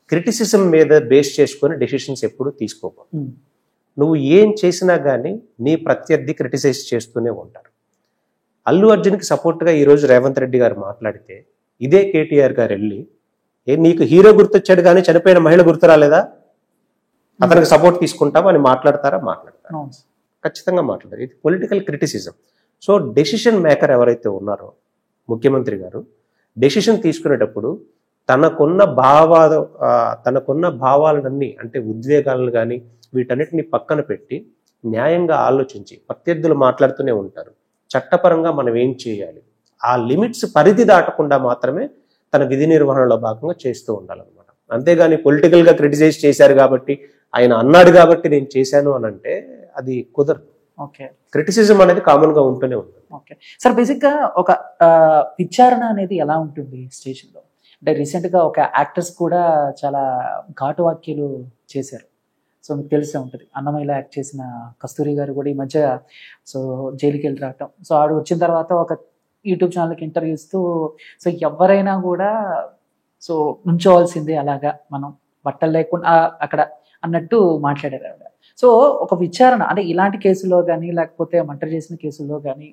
Criticism మీద base చేసుకొని decisions ఎప్పుడు తీసుకోకు. నువ్వు ఏం చేసినా కానీ నీ ప్రత్యర్థి క్రిటిసైజ్ చేస్తూనే ఉంటారు. అల్లు అర్జున్కి సపోర్ట్గా ఈరోజు రేవంత్ రెడ్డి గారు మాట్లాడితే ఇదే కేటీఆర్ గారు వెళ్ళి నీకు హీరో గుర్తొచ్చాడు కానీ చనిపోయిన మహిళ గుర్తు రాలేదా, అతనికి సపోర్ట్ తీసుకుంటావా అని మాట్లాడతారా? మాట్లాడతారు, ఖచ్చితంగా మాట్లాడతారు. ఇది political criticism. So decision maker ఎవరైతే ఉన్నారో ముఖ్యమంత్రి గారు డెసిషన్ తీసుకునేటప్పుడు తనకున్న భావాలన్నీ అంటే ఉద్వేగాలను కానీ వీటన్నిటిని పక్కన పెట్టి న్యాయంగా ఆలోచించి ప్రత్యర్థులు మాట్లాడుతూనే ఉంటారు. చట్టపరంగా మనం ఏం చేయాలి, ఆ లిమిట్స్ పరిధి దాటకుండా మాత్రమే తన విధి నిర్వహణలో భాగంగా చేస్తూ ఉండాలన్నమాట. అంతేగాని పొలిటికల్గా క్రిటిసైజ్ చేశారు కాబట్టి ఆయన అన్నాడు కాబట్టి నేను చేశాను అని అంటే అది కుదరదు. ఓకే, క్రిటిసిజం అనేది కామన్ గా ఉంటూనే ఉంటుంది. ఓకే సార్, బేసిక్ గా ఒక విచారణ అనేది ఎలా ఉంటుంది స్టేషన్ లో? అంటే రీసెంట్ గా ఒక యాక్టర్స్ కూడా చాలా ఘాటు వ్యాఖ్యలు చేశారు. సో మీకు తెలిసే ఉంటుంది, అన్నమయ్యలో యాక్ట్ చేసిన కస్తూరి గారు కూడా ఈ మధ్య సో జైలుకి వెళ్ళి రావటం. సో ఆడు వచ్చిన తర్వాత ఒక యూట్యూబ్ ఛానల్కి ఇంటర్వ్యూ ఇస్తూ సో ఎవరైనా కూడా సో ఉంచోవాల్సిందే, అలాగా మనం బట్టలు లేకుండా అక్కడ అన్నట్టు మాట్లాడారు ఆవిడ. సో ఒక విచారణ అంటే ఇలాంటి కేసులో కానీ లేకపోతే మర్డర్ చేసిన కేసుల్లో కానీ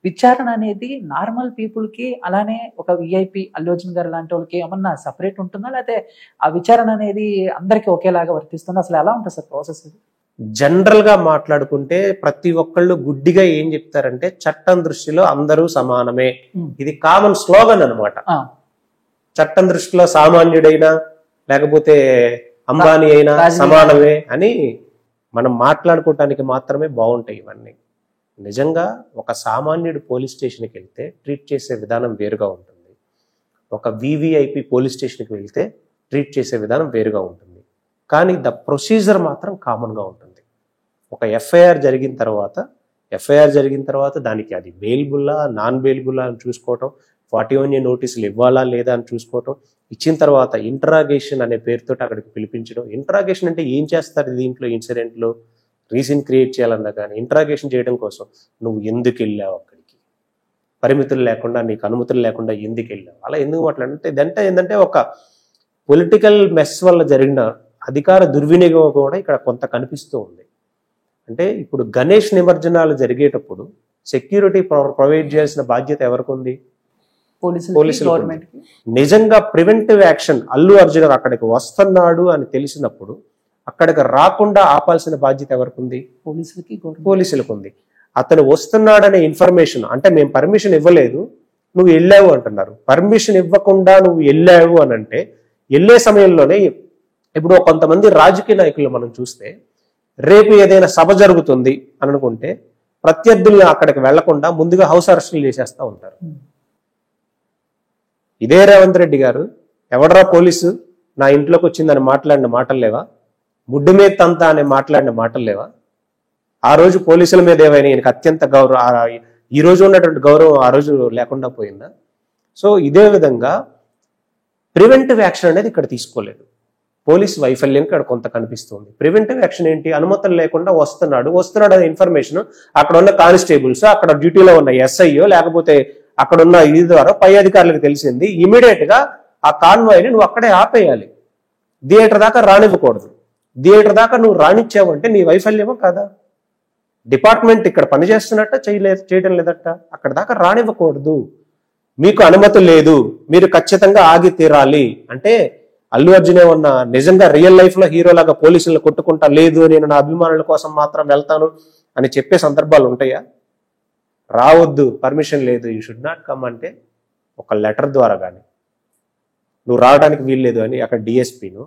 విచారణ అనేది నార్మల్ పీపుల్కి అలానే ఒక విఐపి అల్లు అర్జున్ గారు లాంటి వాళ్ళకి ఏమన్నా సపరేట్ ఉంటుందా, లేకపోతే ఆ విచారణ అనేది అందరికీ ఒకేలాగా వర్తిస్తుందా? అసలు ఎలా ఉంటుంది సార్ ప్రాసెస్? జనరల్ గా మాట్లాడుకుంటే ప్రతి ఒక్కళ్ళు గుడ్డిగా ఏం చెప్తారంటే చట్టం దృష్టిలో అందరూ సమానమే. ఇది కామన్ స్లోగన్ అనమాట. చట్టం దృష్టిలో సామాన్యుడైనా లేకపోతే అంబానీ అయినా సమానమే అని మనం మాట్లాడుకోవటానికి మాత్రమే బాగుంటాయి ఇవన్నీ. నిజంగా ఒక సామాన్యుడు పోలీస్ స్టేషన్కి వెళ్తే ట్రీట్ చేసే విధానం వేరుగా ఉంటుంది, ఒక వివిఐపి పోలీస్ స్టేషన్కి వెళ్తే ట్రీట్ చేసే విధానం వేరుగా ఉంటుంది. కానీ ద ప్రొసీజర్ మాత్రం కామన్గా ఉంటుంది. ఒక ఎఫ్ఐఆర్ జరిగిన తర్వాత దానికి అది బెయిల్బుల్లా నాన్ బెయిల్బుల్లా అని చూసుకోవటం, 41A నోటీసులు ఇవ్వాలా లేదా అని చూసుకోవటం, ఇచ్చిన తర్వాత ఇంటరాగేషన్ అనే పేరుతో అక్కడికి పిలిపించడం. ఇంటరాగేషన్ అంటే ఏం చేస్తారు దీంట్లో? ఇన్సిడెంట్లో రీజన్ క్రియేట్ చేయాలన్నా కానీ ఇంటరాగేషన్ చేయడం కోసం నువ్వు ఎందుకు వెళ్ళావు, అక్కడికి పరిమితులు లేకుండా నీకు అనుమతులు లేకుండా ఎందుకు వెళ్ళావు, అలా ఎందుకు మాట్లాడంటే ఇదంటే ఏంటంటే ఒక పొలిటికల్ మెస్ వల్ల జరిగిన అధికార దుర్వినియోగం కూడా ఇక్కడ కొంత కనిపిస్తూ ఉంది. అంటే ఇప్పుడు గణేష్ నిమజ్జనాలు జరిగేటప్పుడు సెక్యూరిటీ ప్రొవైడ్ చేయాల్సిన బాధ్యత ఎవరికి ఉంది? పోలీసులు. నిజంగా ప్రివెంటివ్ యాక్షన్ అల్లు అర్జున్ అక్కడికి వస్తున్నాడు అని తెలిసినప్పుడు అక్కడికి రాకుండా ఆపాల్సిన బాధ్యత ఎవరికి ఉంది? పోలీసులకు ఉంది. అతను వస్తున్నాడనే ఇన్ఫర్మేషన్ అంటే మేము పర్మిషన్ ఇవ్వలేదు నువ్వు వెళ్ళావు అంటున్నారు. పర్మిషన్ ఇవ్వకుండా నువ్వు వెళ్ళావు అని అంటే వెళ్ళే సమయంలోనే ఇప్పుడు కొంతమంది రాజకీయ నాయకులు మనం చూస్తే రేపు ఏదైనా సభ జరుగుతుంది అని అనుకుంటే ప్రత్యర్థులు అక్కడికి వెళ్లకుండా ముందుగా హౌస్ అరెస్టులు చేసేస్తూ ఉంటారు. ఇదే రేవంత్ రెడ్డి గారు ఎవడరా పోలీసు నా ఇంట్లోకి వచ్చిందని మాట్లాడిన మాటలు లేవా? ముడ్డు మీద తంత అనే మాట్లాడిన మాటలు లేవా? ఆ రోజు పోలీసుల మీద ఏమైనా ఈయనకి అత్యంత గౌరవం, ఈ రోజు ఉన్నటువంటి గౌరవం ఆ రోజు లేకుండా పోయిందా? సో ఇదే విధంగా ప్రివెంటివ్ యాక్షన్ అనేది ఇక్కడ తీసుకోలేదు. పోలీస్ వైఫల్యం ఇక్కడ కొంత కనిపిస్తుంది. ప్రివెంటివ్ యాక్షన్ ఏంటి? అనుమతులు లేకుండా వస్తున్నాడు అనే ఇన్ఫర్మేషన్ అక్కడ ఉన్న కానిస్టేబుల్స్, అక్కడ డ్యూటీలో ఉన్న ఎస్ఐఓ లేకపోతే అక్కడ ఉన్న ఇది ద్వారా పై అధికారులకు తెలిసింది. ఇమీడియట్ గా ఆ కాన్వాయ్ని నువ్వు అక్కడే ఆపేయాలి, థియేటర్ దాకా రానివ్వకూడదు. థియేటర్ దాకా నువ్వు రానిచ్చావంటే నీ వైఫల్యమో కాదా? డిపార్ట్మెంట్ ఇక్కడ పనిచేస్తున్నట్ట చేయడం లేదట, అక్కడ దాకా రానివ్వకూడదు, మీకు అనుమతి లేదు, మీరు ఖచ్చితంగా ఆగి తీరాలి అంటే అల్లు అర్జున్ ఏమన్నా నిజంగా రియల్ లైఫ్ లో హీరోలాగా పోలీసులను కొట్టుకుంటా లేదు నేను నా అభిమానుల కోసం మాత్రం వెళ్తాను అని చెప్పే సందర్భాలు ఉంటాయా? రావద్దు, పర్మిషన్ లేదు, యూ షుడ్ నాట్ కమ్ అంటే ఒక లెటర్ ద్వారా కానీ నువ్వు రావడానికి వీల్లేదు అని అక్కడ డిఎస్పీను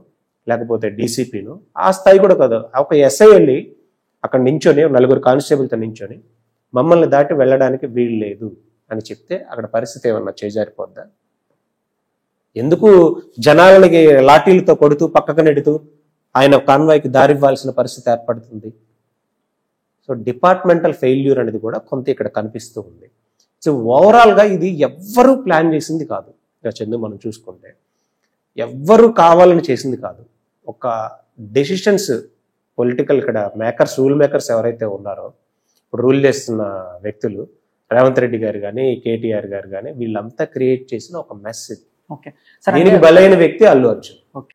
లేకపోతే డీసీపీను ఆ స్థాయి కూడా కదా ఒక ఎస్ఐ వెళ్ళి అక్కడ నించొని 4 కానిస్టేబుల్తో నించొని మమ్మల్ని దాటి వెళ్ళడానికి వీలు లేదు అని చెప్తే అక్కడ పరిస్థితి ఏమన్నా చేజారిపోద్దా? ఎందుకు జనాలకి లాఠీలతో కొడుతూ పక్కకు నెడుతూ ఆయన కాన్వాయ్కి దారివ్వాల్సిన పరిస్థితి ఏర్పడుతుంది? సో డిపార్ట్మెంటల్ ఫెయిల్యూర్ అనేది కూడా కొంత ఇక్కడ కనిపిస్తూ ఉంది. సో ఓవరాల్గా ఇది ఎవ్వరూ ప్లాన్ చేసింది కాదు. ఇక చందు మనం చూసుకుంటే ఎవ్వరూ కావాలని చేసింది కాదు. ఒక డెసిషన్స్ పొలిటికల్ ఇక్కడ మేకర్స్, రూల్ మేకర్స్ ఎవరైతే ఉన్నారో ఇప్పుడు రూల్ చేస్తున్న వ్యక్తులు రేవంత్ రెడ్డి గారు కానీ కేటీఆర్ గారు కానీ వీళ్ళంతా క్రియేట్ చేసిన ఒక మెస్. దీనికి బలైన వ్యక్తి అల్లు అర్జున్.